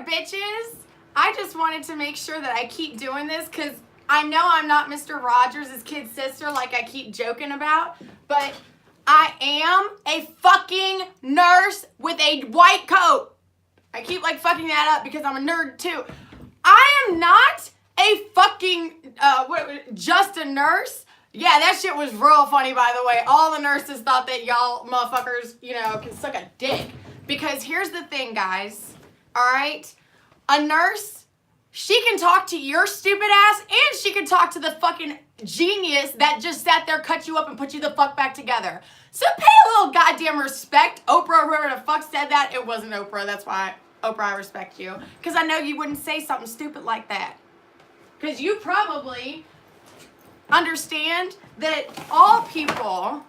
bitches. I just wanted to make sure that I keep doing this because I know I'm not Mr. Rogers' kid sister like I keep joking about, but I am a fucking nurse with a white coat. I keep like fucking that up because I'm a nerd too. I am not a fucking, just a nurse. Yeah, that shit was real funny, by the way. All the nurses thought that y'all motherfuckers, you know, can suck a dick. Because here's the thing, guys. All right? A nurse, she can talk to your stupid ass and she can talk to the fucking genius that just sat there, cut you up, and put you the fuck back together. So pay a little goddamn respect. Oprah, whoever the fuck said that, it wasn't Oprah. That's why, Oprah, I respect you. Because I know you wouldn't say something stupid like that. Because you probably understand that all people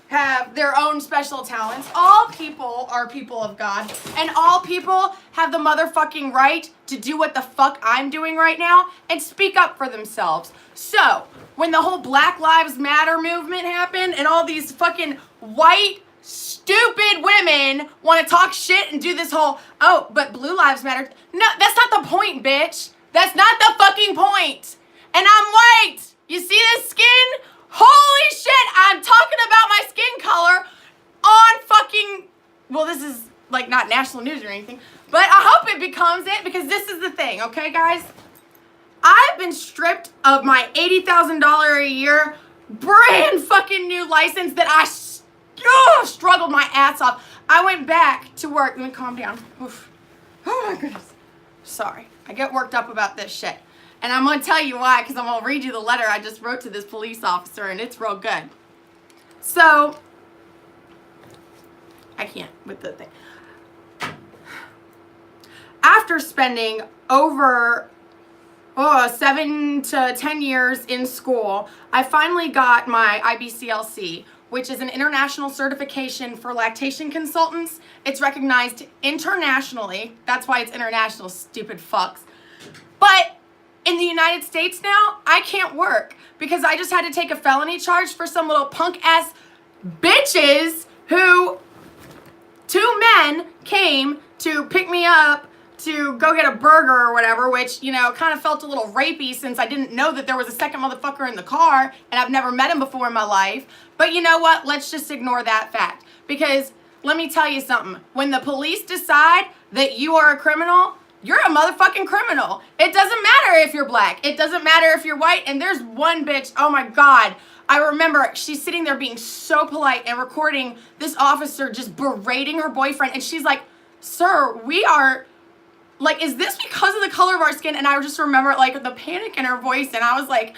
have their own special talents. All people are people of God. And all people have the motherfucking right to do what the fuck I'm doing right now and speak up for themselves. So, when the whole Black Lives Matter movement happened and all these fucking white, stupid women want to talk shit and do this whole, oh, but Blue Lives Matter. No, that's not the point, bitch. That's not the fucking point. And I'm white. You see this skin? Holy shit, I'm talking about my skin color on fucking, well, this is like not national news or anything, but I hope it becomes it because this is the thing, okay, guys? I've been stripped of my $80,000 a year brand fucking new license that I struggled my ass off. I went back to work. Let me calm down. Oof. Oh my goodness. Sorry. I get worked up about this shit. And I'm going to tell you why, because I'm going to read you the letter I just wrote to this police officer, and it's real good. So, I can't with the thing. After spending over 7 to 10 years in school, I finally got my IBCLC, which is an international certification for lactation consultants. It's recognized internationally. That's why it's international, stupid fucks. But in the United States now, I can't work because I just had to take a felony charge for some little punk-ass bitches who, 2 men came to pick me up to go get a burger or whatever, which, you know, kind of felt a little rapey since I didn't know that there was a second motherfucker in the car and I've never met him before in my life. But you know what? Let's just ignore that fact because let me tell you something. When the police decide that you are a criminal, you're a motherfucking criminal. It doesn't matter if you're black. It doesn't matter if you're white. And there's one bitch, oh my God. I remember she's sitting there being so polite and recording this officer just berating her boyfriend. And she's like, sir, we are, like, is this because of the color of our skin? And I just remember, like, the panic in her voice. And I was like,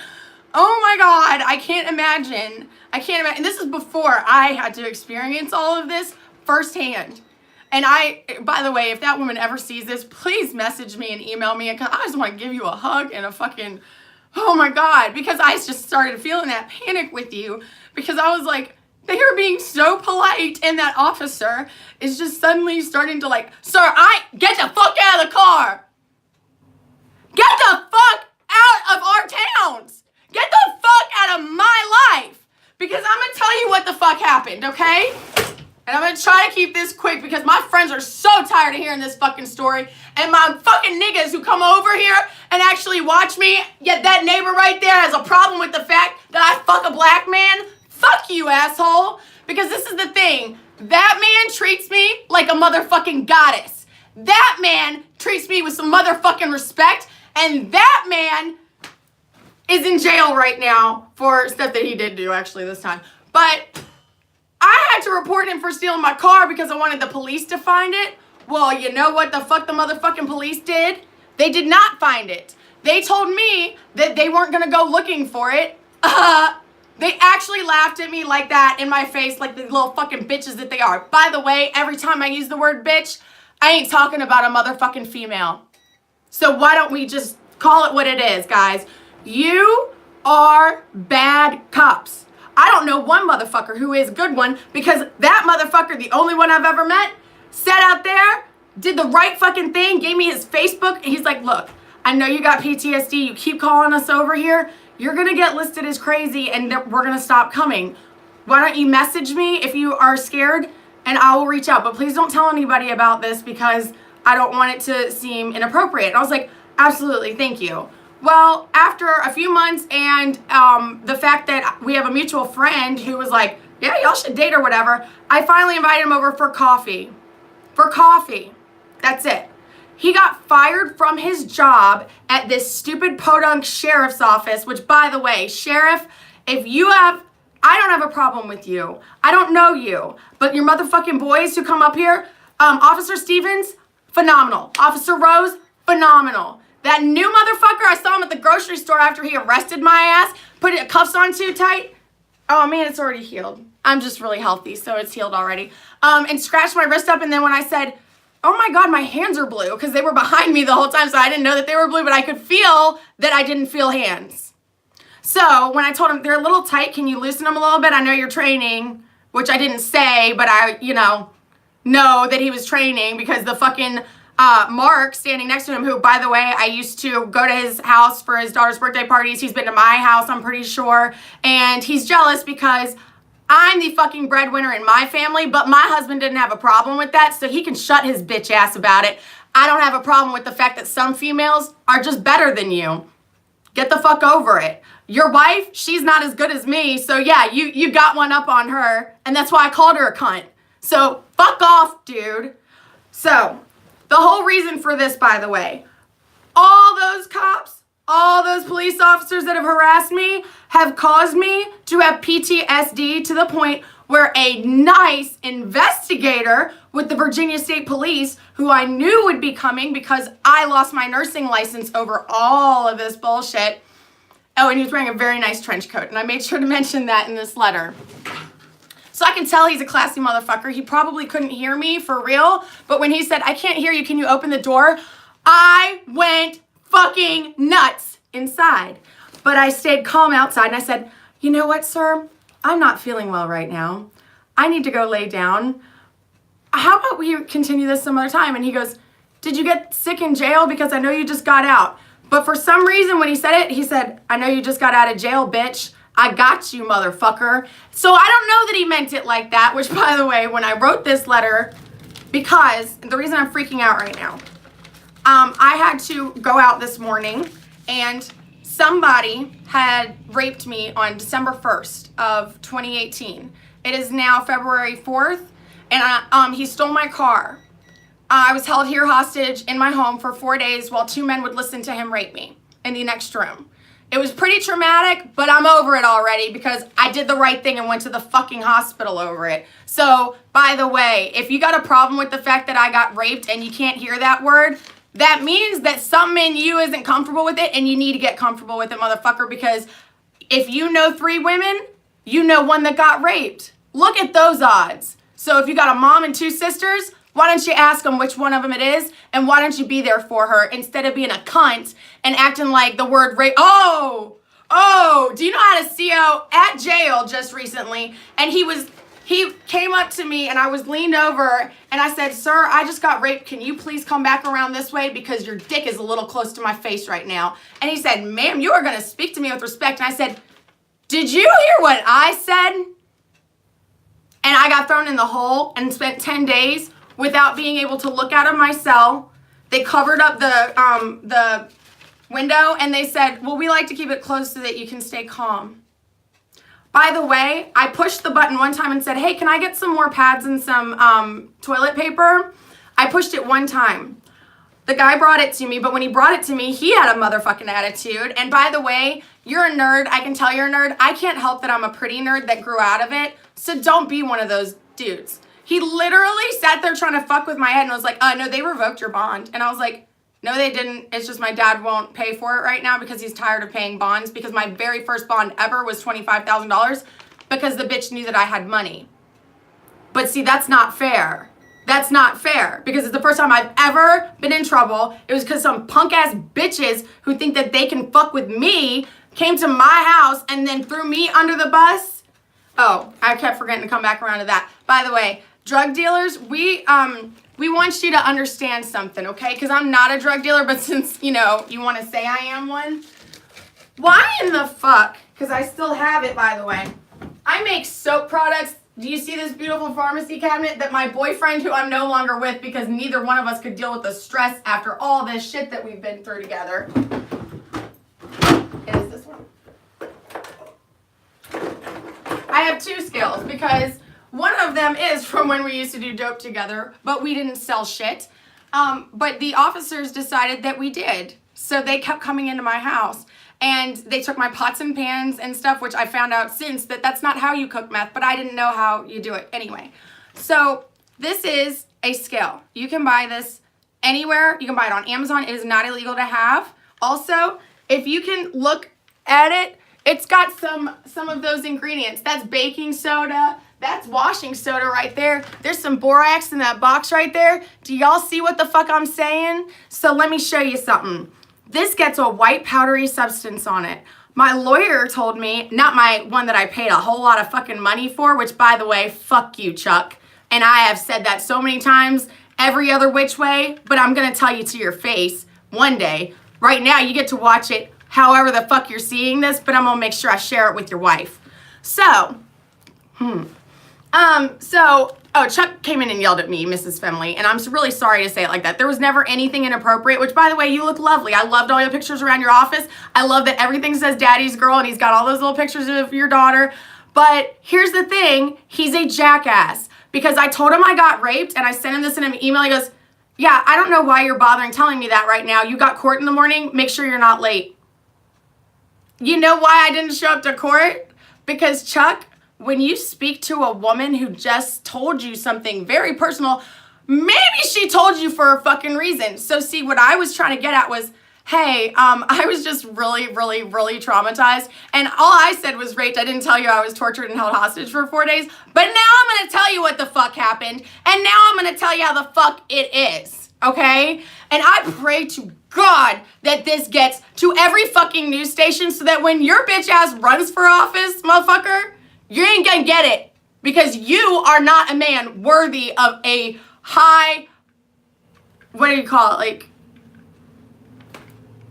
oh my God, I can't imagine. I can't imagine. And this is before I had to experience all of this firsthand. And by the way, if that woman ever sees this, please message me and email me. I just want to give you a hug and a fucking, oh my God, because I just started feeling that panic with you because I was like, they are being so polite and that officer is just suddenly starting to like, sir, get the fuck out of the car. Get the fuck out of our towns. Get the fuck out of my life because I'm going to tell you what the fuck happened, okay? And I'm going to try to keep this quick because my friends are so tired of hearing this fucking story. And my fucking niggas who come over here and actually watch me, yet that neighbor right there has a problem with the fact that I fuck a black man. Fuck you, asshole. Because this is the thing. That man treats me like a motherfucking goddess. That man treats me with some motherfucking respect. And that man is in jail right now for stuff that he did do actually this time. But I had to report him for stealing my car because I wanted the police to find it. Well, you know what the fuck the motherfucking police did? They did not find it. They told me that they weren't gonna go looking for it. They actually laughed at me like that in my face like the little fucking bitches that they are. By the way, every time I use the word bitch, I ain't talking about a motherfucking female. So why don't we just call it what it is, guys? You are bad cops. I don't know one motherfucker who is a good one because that motherfucker, the only one I've ever met, sat out there, did the right fucking thing, gave me his Facebook, and he's like, look, I know you got PTSD, you keep calling us over here, you're gonna get listed as crazy and we're gonna stop coming. Why don't you message me if you are scared and I will reach out, but please don't tell anybody about this because I don't want it to seem inappropriate. And I was like, absolutely, thank you. Well, after a few months and the fact that we have a mutual friend who was like, yeah, y'all should date or whatever, I finally invited him over for coffee. For coffee. That's it. He got fired from his job at this stupid podunk sheriff's office, which, by the way, sheriff, if you have, I don't have a problem with you. I don't know you. But your motherfucking boys who come up here, Officer Stevens, phenomenal. Officer Rose, phenomenal. That new motherfucker, I saw him at the grocery store after he arrested my ass, put cuffs on too tight. Oh man, it's already healed. I'm just really healthy, so it's healed already. And scratched my wrist up, and then when I said, oh my God, my hands are blue, because they were behind me the whole time, so I didn't know that they were blue, but I could feel that I didn't feel hands. So when I told him, they're a little tight, can you loosen them a little bit? I know you're training, which I didn't say, but I, know that he was training because the fucking Mark standing next to him, who, by the way, I used to go to his house for his daughter's birthday parties. He's been to my house, I'm pretty sure, and he's jealous because I'm the fucking breadwinner in my family, but my husband didn't have a problem with that, so he can shut his bitch ass about it. I don't have a problem with the fact that some females are just better than you. Get the fuck over it. Your wife, she's not as good as me, so yeah, you got one up on her, and that's why I called her a cunt. So fuck off, dude. So the whole reason for this, by the way, all those cops, all those police officers that have harassed me have caused me to have PTSD to the point where a nice investigator with the Virginia State Police, who I knew would be coming because I lost my nursing license over all of this bullshit. Oh, and he was wearing a very nice trench coat, and I made sure to mention that in this letter. So I can tell he's a classy motherfucker. He probably couldn't hear me for real, but when he said, I can't hear you, can you open the door? I went fucking nuts inside. But I stayed calm outside, and I said, you know what, sir? I'm not feeling well right now. I need to go lay down. How about we continue this some other time? And he goes, did you get sick in jail? Because I know you just got out. But for some reason, when he said it, he said, I know you just got out of jail, bitch. I got you, motherfucker. So I don't know that he meant it like that, which, by the way, when I wrote this letter, because the reason I'm freaking out right now, I had to go out this morning, and somebody had raped me on December 1st of 2018. It is now February 4th, and he stole my car. I was held here hostage in my home for 4 days while two men would listen to him rape me in the next room. It was pretty traumatic, but I'm over it already because I did the right thing and went to the fucking hospital over it. So, by the way, if you got a problem with the fact that I got raped and you can't hear that word, that means that something in you isn't comfortable with it, and you need to get comfortable with it, motherfucker, because if you know 3 women, you know one that got raped. Look at those odds. So if you got a mom and 2 sisters, why don't you ask them which one of them it is, and why don't you be there for her instead of being a cunt and acting like the word rape. Oh, do you know how to CO at jail just recently? And he came up to me, and I was leaned over, and I said, sir, I just got raped. Can you please come back around this way because your dick is a little close to my face right now? And he said, ma'am, you are going to speak to me with respect. And I said, did you hear what I said? And I got thrown in the hole and spent 10 days without being able to look out of my cell. They covered up the window, and they said, well, we like to keep it closed so that you can stay calm. By the way, I pushed the button one time and said, hey, can I get some more pads and some toilet paper? I pushed it one time. The guy brought it to me, but when he brought it to me, he had a motherfucking attitude. And by the way, you're a nerd. I can tell you're a nerd. I can't help that I'm a pretty nerd that grew out of it. So don't be one of those dudes. He literally sat there trying to fuck with my head and was like, no, they revoked your bond. And I was like, no, they didn't. It's just my dad won't pay for it right now because he's tired of paying bonds, because my very first bond ever was $25,000 because the bitch knew that I had money. But see, that's not fair. That's not fair, because it's the first time I've ever been in trouble. It was because some punk ass bitches who think that they can fuck with me came to my house and then threw me under the bus. Oh, I kept forgetting to come back around to that. By the way, drug dealers, we want you to understand something, okay? Because I'm not a drug dealer, but since, you want to say I am one. Why in the fuck, because I still have it, by the way, I make soap products Do you see this beautiful pharmacy cabinet that my boyfriend, who I'm no longer with because neither one of us could deal with the stress after all this shit that we've been through together. It is this one. I have two scales because one of them is from when we used to do dope together, but we didn't sell shit. But the officers decided that we did. So they kept coming into my house. And they took my pots and pans and stuff, which I found out since that that's not how you cook meth, but I didn't know how you do it anyway. So this is a scale. You can buy this anywhere. You can buy it on Amazon. It is not illegal to have. Also, if you can look at it, it's got some of those ingredients. That's baking soda. That's washing soda right there. There's some borax in that box right there. Do y'all see what the fuck I'm saying? So let me show you something. This gets a white powdery substance on it. My lawyer told me, not my one that I paid a whole lot of fucking money for, which by the way, fuck you, Chuck. And I have said that so many times, every other which way, but I'm gonna tell you to your face one day. Right now, you get to watch it however the fuck you're seeing this, but I'm gonna make sure I share it with your wife. So, Chuck came in and yelled at me, Mrs. Finley, and I'm really sorry to say it like that. There was never anything inappropriate, which, by the way, you look lovely. I loved all your pictures around your office. I love that everything says daddy's girl, and he's got all those little pictures of your daughter. But here's the thing. He's a jackass because I told him I got raped, and I sent him this in an email. He goes, yeah, I don't know why you're bothering telling me that right now. You got court in the morning. Make sure you're not late. You know why I didn't show up to court? Because, Chuck, when you speak to a woman who just told you something very personal, maybe she told you for a fucking reason. So see, what I was trying to get at was, hey, I was just really, really, really traumatized. And all I said was raped. I didn't tell you I was tortured and held hostage for 4 days. But now I'm going to tell you what the fuck happened. And now I'm going to tell you how the fuck it is. Okay? And I pray to God that this gets to every fucking news station so that when your bitch ass runs for office, motherfucker, you ain't gonna get it because you are not a man worthy of a high, what do you call it, like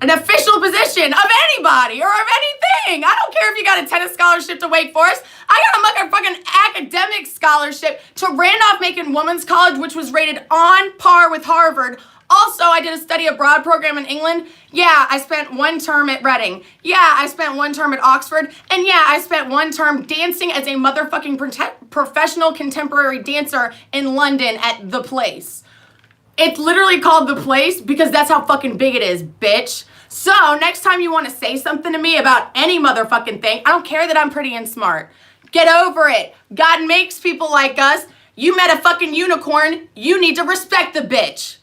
an official position of anybody or of anything. I don't care if you got a tennis scholarship to Wake Forest. I got a fucking academic scholarship to Randolph-Macon Women's College, which was rated on par with Harvard. Also, I did a study abroad program in England. Yeah, I spent 1 term at Reading. Yeah, I spent 1 term at Oxford. And yeah, I spent 1 term dancing as a motherfucking professional contemporary dancer in London at The Place. It's literally called The Place because that's how fucking big it is, bitch. So, next time you want to say something to me about any motherfucking thing, I don't care that I'm pretty and smart. Get over it. God makes people like us. You met a fucking unicorn. You need to respect the bitch.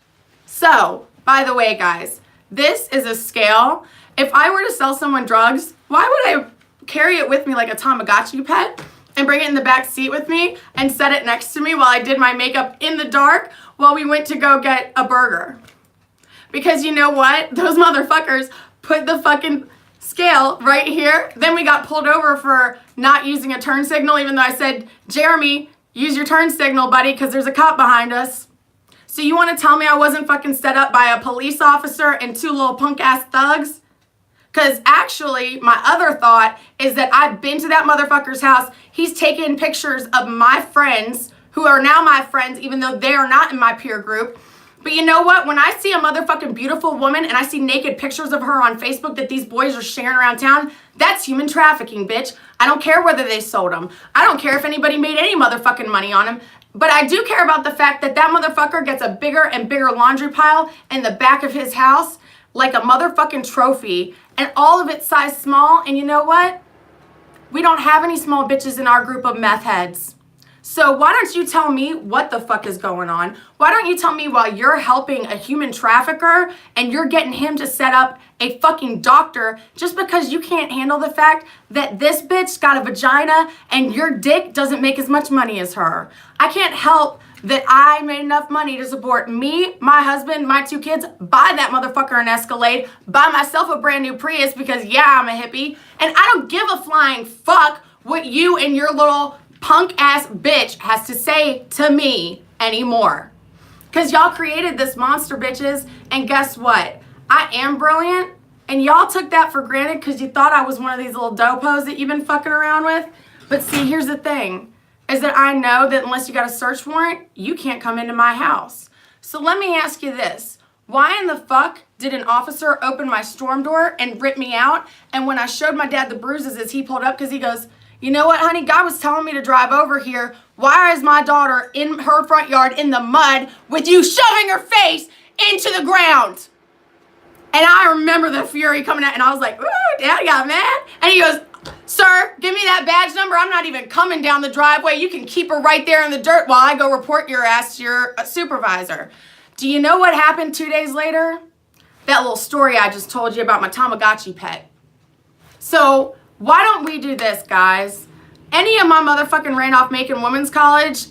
So, by the way, guys, this is a scale. If I were to sell someone drugs, why would I carry it with me like a Tamagotchi pet and bring it in the back seat with me and set it next to me while I did my makeup in the dark while we went to go get a burger? Because you know what? Those motherfuckers put the fucking scale right here. Then we got pulled over for not using a turn signal, even though I said, Jeremy, use your turn signal, buddy, because there's a cop behind us. So you want to tell me I wasn't fucking set up by a police officer and 2 little punk-ass thugs? Because actually, my other thought is that I've been to that motherfucker's house. He's taken pictures of my friends, who are now my friends, even though they are not in my peer group. But you know what? When I see a motherfucking beautiful woman and I see naked pictures of her on Facebook that these boys are sharing around town, that's human trafficking, bitch. I don't care whether they sold them. I don't care if anybody made any motherfucking money on them. But I do care about the fact that that motherfucker gets a bigger and bigger laundry pile in the back of his house like a motherfucking trophy, and all of it size small. And you know what? We don't have any small bitches in our group of meth heads. So why don't you tell me what the fuck is going on? Why don't you tell me while you're helping a human trafficker and you're getting him to set up a fucking doctor just because you can't handle the fact that this bitch got a vagina and your dick doesn't make as much money as her? I can't help that I made enough money to support me, my husband, my 2 kids, buy that motherfucker an Escalade, buy myself a brand new Prius because yeah, I'm a hippie, and I don't give a flying fuck what you and your little punk ass bitch has to say to me anymore. Because y'all created this monster, bitches, and guess what? I am brilliant, and y'all took that for granted because you thought I was one of these little dopos that you've been fucking around with. But see, here's the thing. is that I know that unless you got a search warrant, you can't come into my house. So let me ask you this. Why in the fuck did an officer open my storm door and rip me out? And when I showed my dad the bruises as he pulled up, because he goes, you know what, honey, God was telling me to drive over here. Why is my daughter in her front yard in the mud with you shoving her face into the ground? And I remember the fury coming out, and I was like, ooh, Dad got mad. And he goes, sir, give me that badge number. I'm not even coming down the driveway. You can keep her right there in the dirt while I go report your ass to your supervisor. Do you know what happened 2 days later? That little story I just told you about my Tamagotchi pet. So why don't we do this, guys? Any of my motherfucking Randolph-Macon Women's College,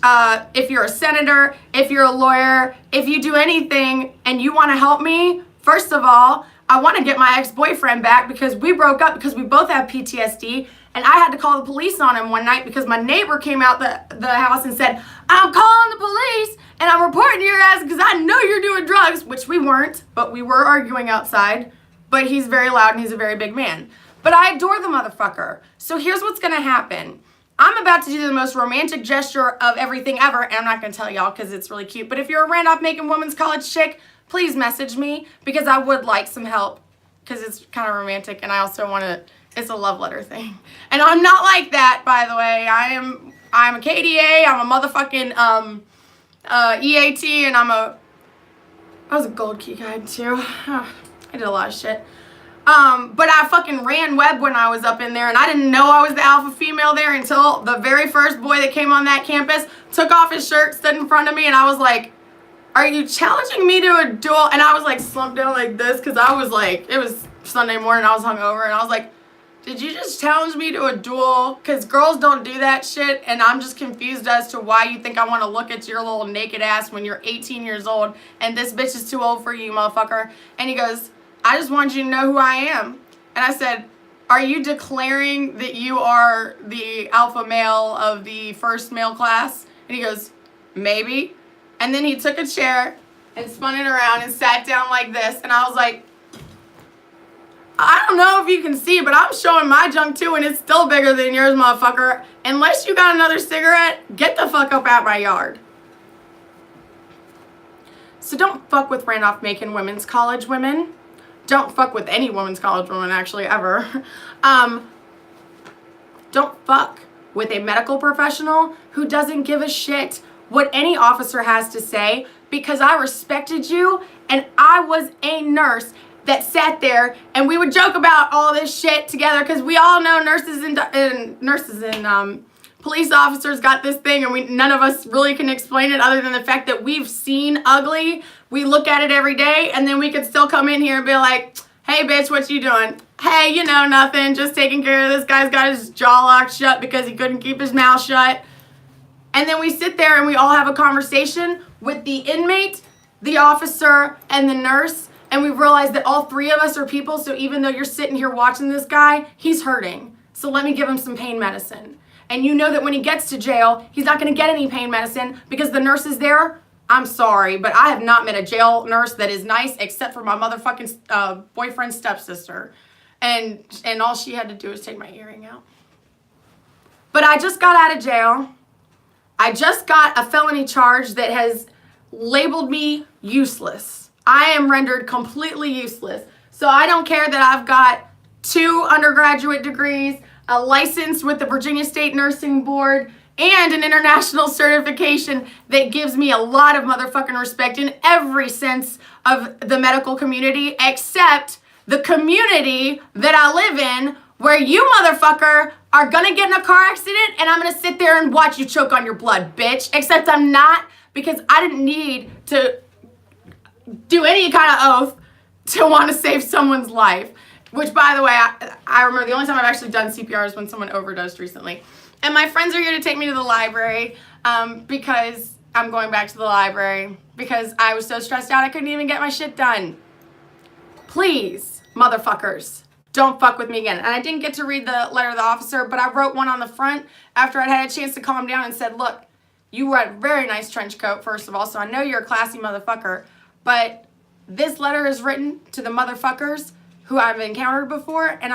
if you're a senator, if you're a lawyer, if you do anything and you want to help me, first of all, I want to get my ex-boyfriend back because we broke up because we both have PTSD, and I had to call the police on him one night because my neighbor came out the house and said, I'm calling the police and I'm reporting your ass because I know you're doing drugs, which we weren't, but we were arguing outside. But he's very loud and he's a very big man. But I adore the motherfucker. So here's what's going to happen. I'm about to do the most romantic gesture of everything ever, and I'm not going to tell y'all because it's really cute. But if you're a Randolph-Macon Women's College chick, please message me because I would like some help because it's kind of romantic, and I also want to, it's a love letter thing. And I'm not like that, by the way. I'm a KDA, I'm a motherfucking EAT, and I was a Gold Key Guide too. I did a lot of shit. But I fucking ran web when I was up in there, and I didn't know I was the alpha female there until the very first boy that came on that campus took off his shirt, stood in front of me, and I was like, are you challenging me to a duel? And I was like slumped down like this because I was like, it was Sunday morning, I was hungover, and I was like, did you just challenge me to a duel? Because girls don't do that shit, and I'm just confused as to why you think I want to look at your little naked ass when you're 18 years old, and this bitch is too old for you, motherfucker. And he goes, I just wanted you to know who I am. And I said, are you declaring that you are the alpha male of the first male class? And he goes, maybe. And then he took a chair and spun it around and sat down like this, and I was like, I don't know if you can see, but I'm showing my junk too, and it's still bigger than yours, motherfucker. Unless you got another cigarette, get the fuck up out my yard. So don't fuck with Randolph-Macon Women's College women. Don't fuck with any women's college woman, actually, ever. Don't fuck with a medical professional who doesn't give a shit what any officer has to say, because I respected you, and I was a nurse that sat there, and we would joke about all this shit together because we all know nurses and police officers got this thing, and none of us really can explain it other than the fact that we've seen ugly. We look at it every day, and then we could still come in here and be like, hey bitch, what you doing? Hey, you know, nothing, just taking care of this guy's got his jaw locked shut because he couldn't keep his mouth shut. And then we sit there and we all have a conversation with the inmate, the officer, and the nurse. And we realize that all three of us are people, so even though you're sitting here watching this guy, he's hurting. So let me give him some pain medicine. And you know that when he gets to jail, he's not gonna get any pain medicine because the nurse is there. I'm sorry, but I have not met a jail nurse that is nice except for my motherfucking boyfriend's stepsister. And all she had to do was take my earring out. But I just got out of jail. I just got a felony charge that has labeled me useless. I am rendered completely useless. So I don't care that I've got 2 undergraduate degrees, a license with the Virginia State Nursing Board, and an international certification that gives me a lot of motherfucking respect in every sense of the medical community, except the community that I live in, where you motherfucker are gonna get in a car accident and I'm gonna sit there and watch you choke on your blood, bitch. Except I'm not, because I didn't need to do any kind of oath to want to save someone's life. Which, by the way, I remember the only time I've actually done CPR is when someone overdosed recently. And my friends are here to take me to the library because I'm going back to the library because I was so stressed out I couldn't even get my shit done. Please, motherfuckers, don't fuck with me again. And I didn't get to read the letter of the officer, but I wrote one on the front after I'd had a chance to calm down and said, look, you wear a very nice trench coat, first of all, so I know you're a classy motherfucker, but this letter is written to the motherfuckers who I've encountered before, and